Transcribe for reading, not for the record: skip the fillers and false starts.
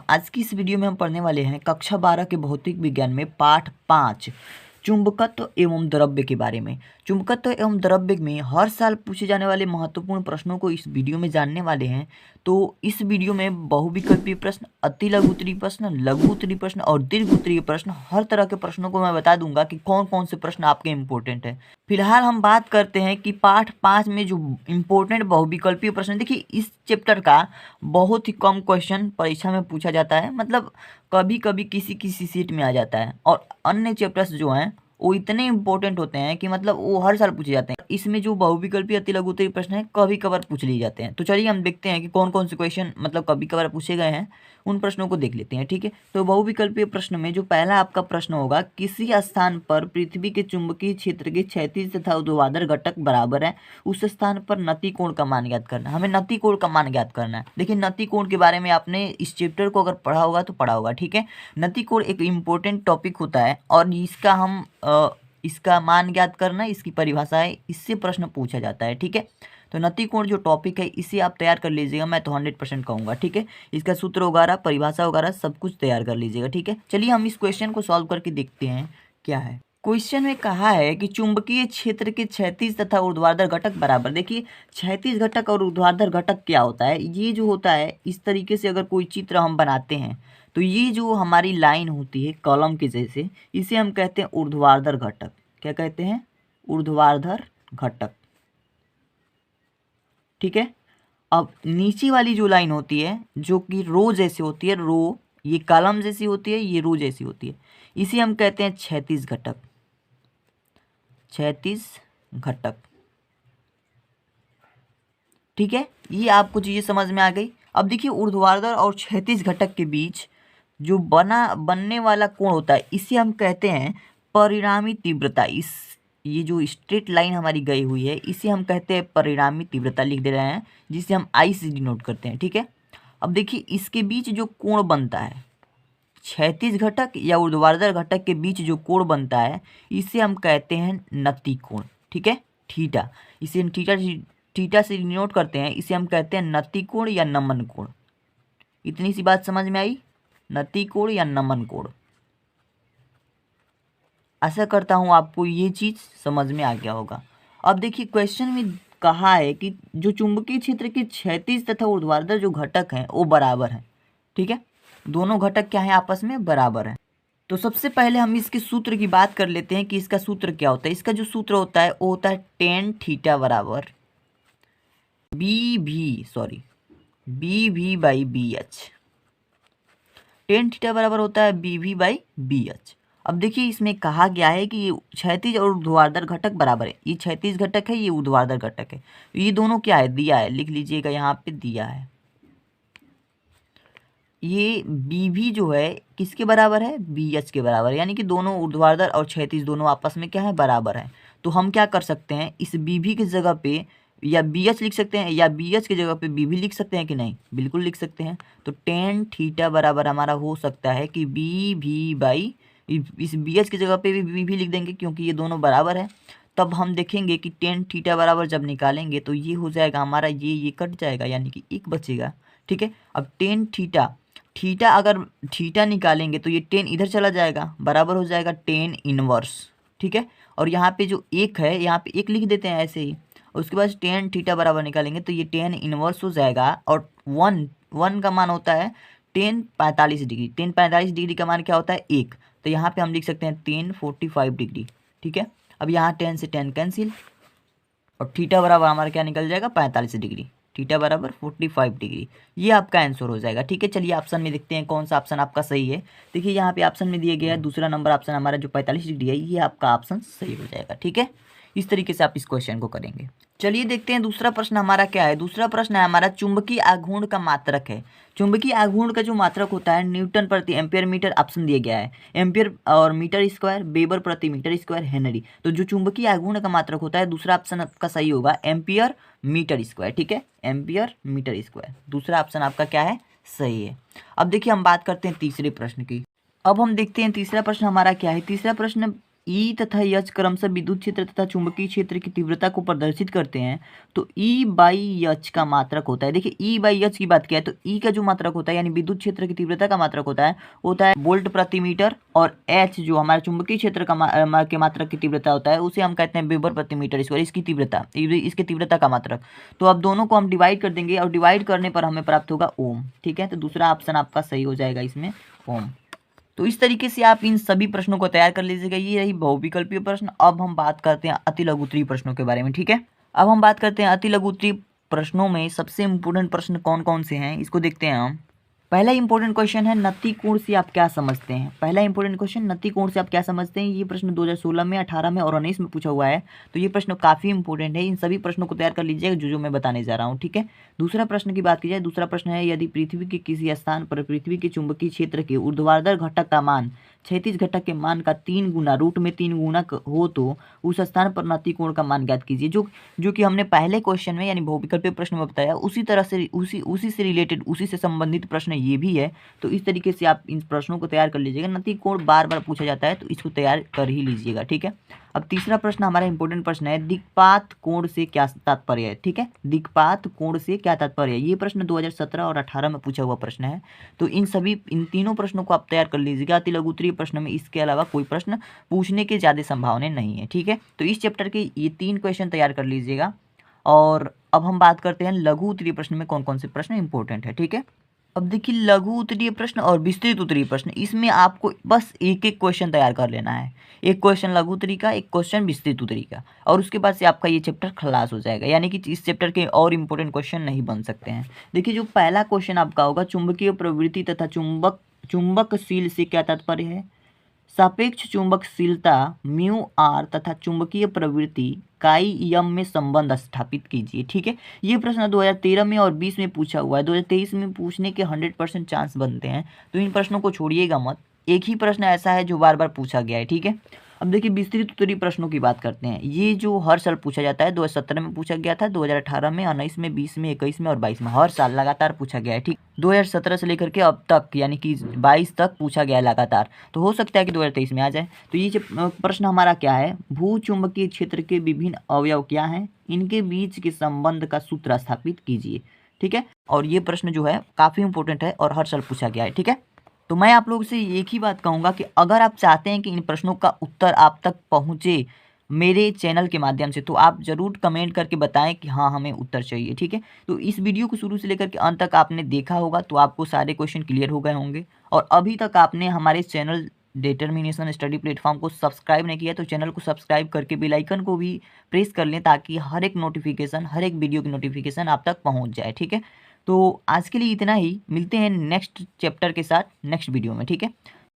आज की इस वीडियो में हम पढ़ने वाले हैं कक्षा 12 के भौतिक विज्ञान में पाठ 5 चुंबकत्व एवं द्रव्य के बारे में। चुंबकत्व एवं द्रव्य में हर साल पूछे जाने वाले महत्वपूर्ण प्रश्नों को इस वीडियो में जानने वाले हैं। तो इस वीडियो में बहुविकल्पीय प्रश्न, अति लघु उत्तरीय प्रश्न, लघु उत्तरीय प्रश्न और दीर्घ उत्तरीय प्रश्न, हर तरह के प्रश्नों को मैं बता दूंगा कि कौन कौन से प्रश्न आपके इम्पोर्टेंट है। फिलहाल हम बात करते हैं कि पाठ 5 में जो इम्पोर्टेंट बहुविकल्पीय प्रश्न, देखिए इस चैप्टर का बहुत ही कम क्वेश्चन परीक्षा में पूछा जाता है, मतलब कभी कभी किसी किसी सीट में आ जाता है, और अन्य चैप्टर्स जो हैं वो इतने इंपॉर्टेंट होते हैं कि मतलब वो हर साल पूछे जाते हैं। इसमें जो बहुविकल्पीय अति लघु उत्तरीय प्रश्न है कभी कभार पूछ लिए जाते हैं। तो चलिए हम देखते हैं कि कौन कौन से क्वेश्चन मतलब कभी कभार पूछे गए हैं, उन प्रश्नों को देख लेते हैं। ठीक है, तो बहुविकल्पीय प्रश्न में जो पहला आपका प्रश्न होगा, किसी स्थान पर पृथ्वी के चुंबकीय क्षेत्र के क्षैतिज तथा ऊर्ध्वाधर घटक बराबर है, उस स्थान पर नति कोण का मान ज्ञात करना है। हमें नति कोण का मान ज्ञात करना है। देखिए नति कोण के बारे में आपने इस चैप्टर को अगर पढ़ा होगा तो पढ़ा होगा। ठीक है, नति कोण एक इम्पोर्टेंट टॉपिक होता है और इसका मान ज्ञात करना, इसकी परिभाषा है, इससे प्रश्न पूछा जाता है। ठीक है, तो नति कोण जो टॉपिक है इसे आप तैयार कर लीजिएगा, मैं तो 100% कहूँगा। ठीक है, इसका सूत्र वगैरह, परिभाषा वगैरह सब कुछ तैयार कर लीजिएगा। ठीक है, चलिए हम इस क्वेश्चन को सॉल्व करके देखते हैं क्या है। क्वेश्चन में कहा है कि चुंबकीय क्षेत्र के क्षैतिज तथा ऊर्ध्वाधर घटक बराबर। देखिए क्षैतिज घटक और ऊर्ध्वाधर घटक क्या होता है, ये जो होता है इस तरीके से अगर कोई चित्र हम बनाते हैं तो ये जो हमारी लाइन होती है कॉलम के जैसे, इसे हम कहते हैं ऊर्ध्वाधर घटक। क्या कहते हैं? ऊर्ध्वाधर घटक। ठीक है, अब नीचे वाली जो लाइन होती है जो कि रो जैसी होती है, रो ये कॉलम जैसी होती है, ये रो जैसी होती है, इसे हम कहते हैं क्षैतिज घटक। क्षैतिज घटक। ठीक है, ये आपको चीजें समझ में आ गई। अब देखिए ऊर्ध्वाधर और क्षैतिज घटक के बीच जो बनने वाला कोण होता है इसे हम कहते हैं परिणामी तीव्रता। ये जो स्ट्रेट लाइन हमारी गई हुई है इसे हम कहते हैं परिणामी तीव्रता, लिख दे रहे हैं, जिसे हम आई से डिनोट करते हैं। ठीक है, अब देखिए इसके बीच जो कोण बनता है, क्षैतिज घटक या ऊर्ध्वाधर घटक के बीच जो कोण बनता है इसे हम कहते हैं नति कोण। ठीक है, थीटा, इसे हम थीटा से डिनोट करते हैं, इसे हम कहते हैं नति कोण या नमन कोण। इतनी सी बात समझ में आई, नति कोण या नमन कोण। आशा करता हूं आपको ये चीज समझ में आ गया होगा। अब देखिए क्वेश्चन में कहा है कि जो चुंबकीय क्षेत्र के क्षैतिज तथा ऊर्ध्वाधर जो घटक हैं वो बराबर हैं। ठीक है, दोनों घटक क्या है, आपस में बराबर है। तो सबसे पहले हम इसके सूत्र की बात कर लेते हैं कि इसका सूत्र क्या होता है। इसका जो सूत्र होता है वो होता है टेन थीटा बराबर B V by B H. Tan theta बराबर होता है B V by B H. अब देखिए इसमें कहा गया है कि ये क्षैतिज और ऊर्ध्वाधर घटक बराबर है। ये क्षैतिज घटक है, ये ऊर्ध्वाधर घटक है। ये दोनों क्या है, दिया है, लिख लीजिएगा, यहाँ पे दिया है। ये बी भी जो है किसके बराबर है, बी एच के बराबर है, यानी कि दोनों ऊर्ध्वाधर और क्षैतिज दोनों आपस में क्या है, बराबर है। तो हम क्या कर सकते हैं, इस बी भी की जगह पे या बी एच लिख सकते हैं या बी एच की जगह पे बी भी लिख सकते हैं कि नहीं, बिल्कुल लिख सकते हैं। तो टेन थीटा बराबर हमारा हो सकता है कि बी भी बाई, इस बी एच की जगह पे भी बी भी लिख देंगे क्योंकि ये दोनों बराबर है। तब हम देखेंगे कि टेन थीटा बराबर जब निकालेंगे तो ये हो जाएगा हमारा, ये कट जाएगा, यानी कि एक बचेगा। ठीक है, अब टेन थीटा अगर थीटा निकालेंगे तो ये टेन इधर चला जाएगा, बराबर हो जाएगा टेन इनवर्स। ठीक है, और यहाँ पे जो एक है, यहाँ पे एक लिख देते हैं ऐसे ही। उसके बाद टेन थीटा बराबर निकालेंगे तो ये टेन इनवर्स हो जाएगा, और वन का मान होता है टेन 45 डिग्री। टेन 45 डिग्री का मान क्या होता है, एक। तो यहाँ पे हम लिख सकते हैं टेन 45 डिग्री। ठीक है, अब यहाँ टेन से टेन कैंसिल, और थीटा बराबर हमारा क्या निकल जाएगा, 45 डिग्री। थीटा बराबर 45 डिग्री, ये आपका आंसर हो जाएगा। ठीक है, चलिए ऑप्शन में देखते हैं कौन सा ऑप्शन आपका सही है। देखिए यहाँ पे ऑप्शन में दिया गया है दूसरा नंबर ऑप्शन हमारा जो 45 डिग्री है, ये आपका ऑप्शन सही हो जाएगा। ठीक है, इस तरीके से आप इस क्वेश्चन को करेंगे। चलिए देखते हैं दूसरा प्रश्न हमारा क्या है। दूसरा प्रश्न है हमारा चुंबकीय आघूर्ण का मात्रक है। चुंबकीय आघूर्ण का जो मात्रक होता है न्यूटन प्रति एम्पियर मीटर, ऑप्शन दिया गया है एम्पियर और मीटर स्क्वायर, वेबर प्रति मीटर स्क्वायर, हेनरी। तो जो चुंबकीय आघूर्ण का मात्रक होता है दूसरा ऑप्शन आपका सही होगा, एम्पियर मीटर स्क्वायर। ठीक है, एम्पियर मीटर स्क्वायर, दूसरा ऑप्शन आपका क्या है, सही है। अब देखिए हम बात करते हैं तीसरे प्रश्न की। अब हम देखते हैं तीसरा प्रश्न हमारा क्या है। तीसरा प्रश्न ई तथा एच क्रमशः विद्युत क्षेत्र तथा चुंबकीय क्षेत्र की तीव्रता को प्रदर्शित करते हैं तो ई बाई एच का मात्रक होता है। देखिए ई बाई एच की बात किया है तो ई का जो मात्रक होता है यानी विद्युत क्षेत्र की तीव्रता का मात्रक होता है वोल्ट प्रति मीटर, और एच जो हमारा चुंबकीय क्षेत्र के मात्रक की तीव्रता होता है उसे हम कहते हैं वेबर प्रति मीटर स्क्वायर, इसकी तीव्रता का मात्रक। तो अब दोनों को हम डिवाइड कर देंगे और डिवाइड करने पर हमें प्राप्त होगा ओम। ठीक है, तो दूसरा ऑप्शन आपका सही हो जाएगा इसमें, ओम। तो इस तरीके से आप इन सभी प्रश्नों को तैयार कर लीजिएगा। ये रही बहुविकल्पीय प्रश्न। अब हम बात करते हैं अति लघु उत्तरीय प्रश्नों के बारे में। ठीक है, अब हम बात करते हैं अति लघु उत्तरीय प्रश्नों में सबसे इम्पोर्टेंट प्रश्न कौन कौन से हैं, इसको देखते हैं हम। पहला इंपॉर्टेंट क्वेश्चन है नति कोण से आप क्या समझते हैं। पहला इंपॉर्टेंट क्वेश्चन, नति कोण से आप क्या समझते हैं। ये प्रश्न 2016 में, 18 में और 19 में पूछा हुआ है। तो ये प्रश्न काफी इंपॉर्टेंट है। इन सभी प्रश्नों को तैयार कर लीजिएगा जो मैं बताने जा रहा हूँ। ठीक है, दूसरा प्रश्न की बात की जाए, दूसरा प्रश्न है यदि पृथ्वी के किसी स्थान पर पृथ्वी के चुंबकीय क्षेत्र के ऊर्ध्वाधर घटक का मान क्षैतिज घटक के मान का 3 गुना रूट में 3 गुना हो तो उस स्थान पर नति कोण का मान ज्ञात कीजिए। जो कि हमने पहले क्वेश्चन में यानी बहुविकल्पीय प्रश्न में बताया, उसी तरह से उसी से रिलेटेड, उसी से संबंधित प्रश्न ये भी है। तो इस तरीके से आप इन प्रश्नों को तैयार कर लीजिएगा। नति कोण बार बार पूछा जाता है तो इसको तैयार कर ही लीजिएगा। ठीक है, अब तीसरा प्रश्न हमारा इंपॉर्टेंट प्रश्न है दिक्पात कोण से क्या तात्पर्य है। ठीक है, दिक्पात कोण से क्या तात्पर्य है। ये प्रश्न 2017 और 18 में पूछा हुआ प्रश्न है। तो इन तीनों प्रश्नों को आप तैयार कर लीजिएगा। अति लघु उत्तरीय प्रश्न में इसके अलावा कोई प्रश्न पूछने के ज़्यादा संभावना नहीं है। ठीक है, तो इस चैप्टर के ये 3 क्वेश्चन तैयार कर लीजिएगा। और अब हम बात करते हैं लघु उत्तरीय प्रश्न में कौन कौन से प्रश्न इंपॉर्टेंट है। ठीक है, अब देखिए लघु उत्तरीय प्रश्न और विस्तृत उत्तरीय प्रश्न, इसमें आपको बस एक एक क्वेश्चन तैयार कर लेना है। एक क्वेश्चन लघु उत्तरीय का, एक क्वेश्चन विस्तृत उत्तरीय का, और उसके बाद से आपका ये चैप्टर खलास हो जाएगा। यानी कि इस चैप्टर के और इंपॉर्टेंट क्वेश्चन नहीं बन सकते हैं। देखिए जो पहला क्वेश्चन आपका होगा, चुंबकीय प्रवृत्ति तथा चुंबकशील से क्या तात्पर्य है। सापेक्ष चुंबकशीलता म्यू आर तथा चुंबकीय प्रवृत्ति काई यम में संबंध स्थापित कीजिए। ठीक है, ये प्रश्न 2013 में और 20 में पूछा हुआ है। 2023 में पूछने के 100% चांस बनते हैं, तो इन प्रश्नों को छोड़िएगा मत। एक ही प्रश्न ऐसा है जो बार बार पूछा गया है। ठीक है, अब देखिए विस्तृत उत्तरीय प्रश्नों की बात करते हैं। ये जो हर साल पूछा जाता है, 2017 में पूछा गया था, 2018 में, 19 में, 20 में, 21 में और 22 में, हर साल लगातार पूछा गया है। ठीक, 2017 से लेकर के अब तक यानी कि 22 तक पूछा गया है लगातार। तो हो सकता है कि 2023 में आ जाए। तो ये प्रश्न हमारा क्या है, भू चुंबकीय क्षेत्र के विभिन्न अवयव क्या हैं, इनके बीच के संबंध का सूत्र स्थापित कीजिए। ठीक है, और ये प्रश्न जो है काफ़ी इंपॉर्टेंट है और हर साल पूछा गया है। ठीक है, तो मैं आप लोगों से एक ही बात कहूँगा कि अगर आप चाहते हैं कि इन प्रश्नों का उत्तर आप तक पहुँचे मेरे चैनल के माध्यम से, तो आप ज़रूर कमेंट करके बताएं कि हाँ हमें उत्तर चाहिए। ठीक है, तो इस वीडियो को शुरू से लेकर के अंत तक आपने देखा होगा तो आपको सारे क्वेश्चन क्लियर हो गए होंगे। और अभी तक आपने हमारे चैनल डिटर्मिनेशन स्टडी प्लेटफॉर्म को सब्सक्राइब नहीं किया तो चैनल को सब्सक्राइब करके बेल आइकन को भी प्रेस कर लें ताकि हर एक नोटिफिकेशन, हर एक वीडियो की नोटिफिकेशन आप तक पहुँच जाए। ठीक है, तो आज के लिए इतना ही, मिलते हैं नेक्स्ट चैप्टर के साथ नेक्स्ट वीडियो में। ठीक है।